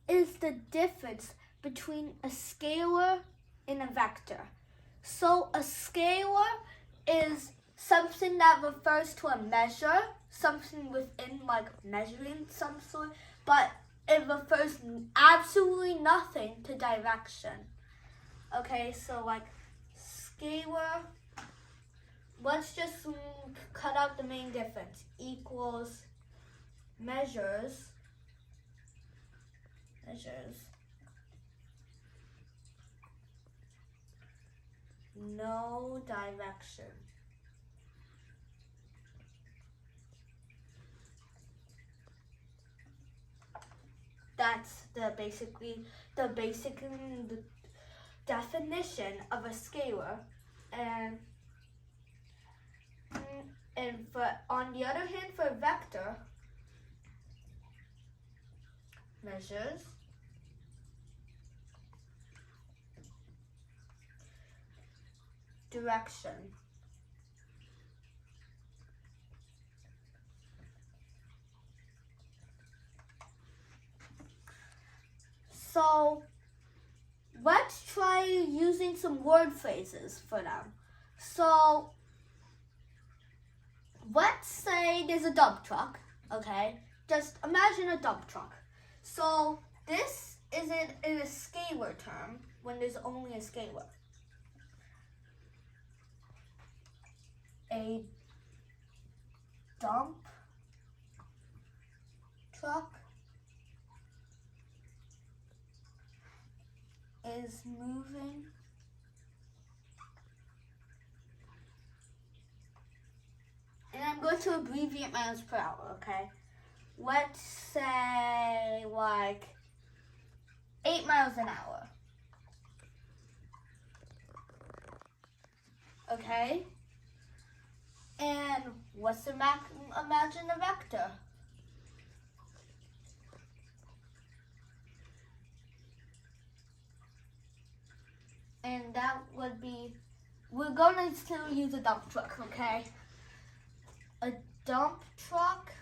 is the difference between a scalar and a vector? So a scalar is something that refers to a measure, something within like measuring some sort, but it refers absolutely nothing to direction. Okay, so like scalar, let's just cut out the main difference, equals measures, no direction. That's the basic definition of a scalar, and for on the other hand, for a vector, measures direction. So let's try using some word phrases for them. So let's say there's a dump truck, okay? Just imagine a dump truck. So this isn't in a scalar term when there's only a scalar. A dump truck is moving and I'm going to abbreviate miles per hour, okay? Let's say like 8 miles an hour. Okay? And what's the imagine a vector? And that would be, we're going to still use a dump truck, okay? A dump truck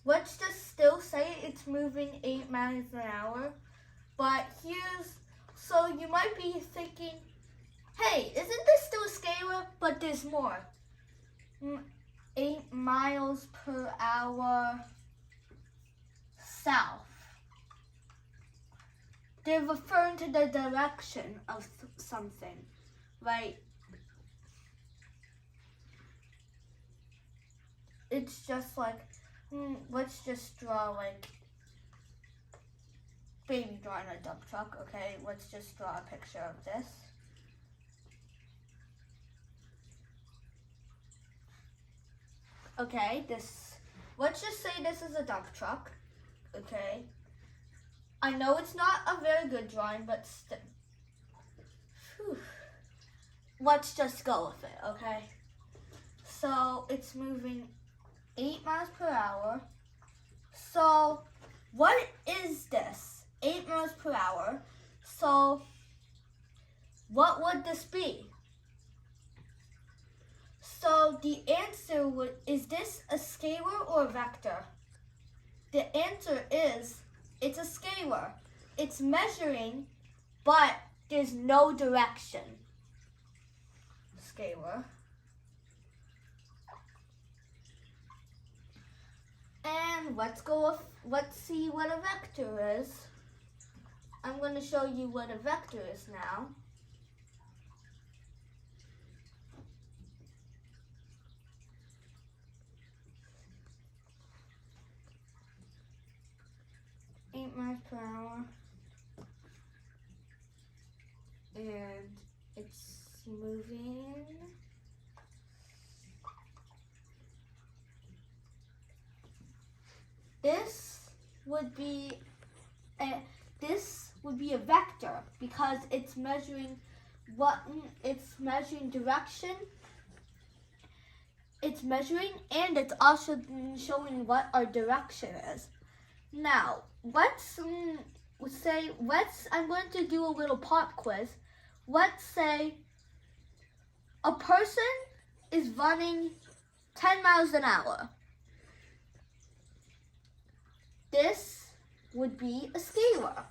let's just still say it's moving 8 miles an hour, but so you might be thinking, hey, isn't this still a scalar? But there's more. 8 miles per hour south. They're referring to the direction of something, right? It's just like, let's just draw like baby drawing a dump truck, okay? Let's just draw a picture of this. Okay, let's just say this is a dump truck, okay? I know it's not a very good drawing, but still. Let's just go with it, okay? So it's moving 8 miles per hour. So what is this? 8 miles per hour. So what would this be? So the answer is this a scalar or a vector? The answer is, it's a scalar. It's measuring, but there's no direction. Scalar. And let's see what a vector is. I'm going to show you what a vector is now. Miles per hour, and it's moving this would be a vector because it's measuring direction, it's measuring, and it's also showing what our direction is. Now, let's I'm going to do a little pop quiz. Let's say a person is running 10 miles an hour. This would be a scalar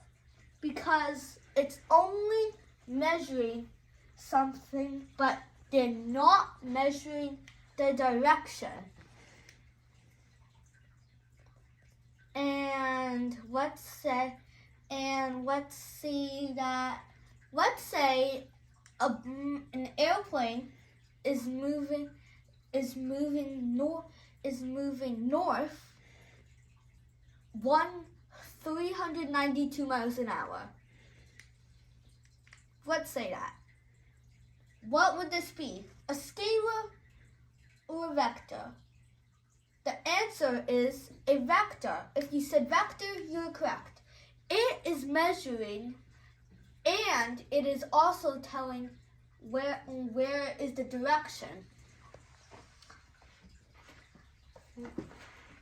because it's only measuring something, but they're not measuring the direction. And let's say an airplane is moving north 392 miles an hour. Let's say that. What would this be? A scalar or a vector? The answer is a vector. If you said vector, you're correct. It is measuring, and it is also telling where is the direction.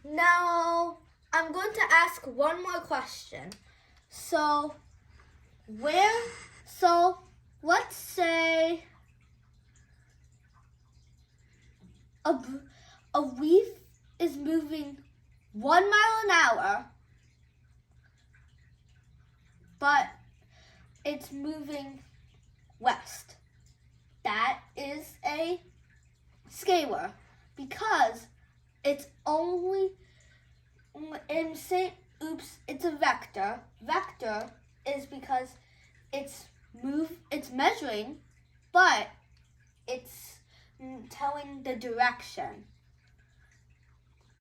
Now, I'm going to ask one more question. Let's say a leaf is moving 1 mile an hour, but it's moving west. That is a scalar because it's only it's a vector. Vector is because it's measuring, but it's telling the direction.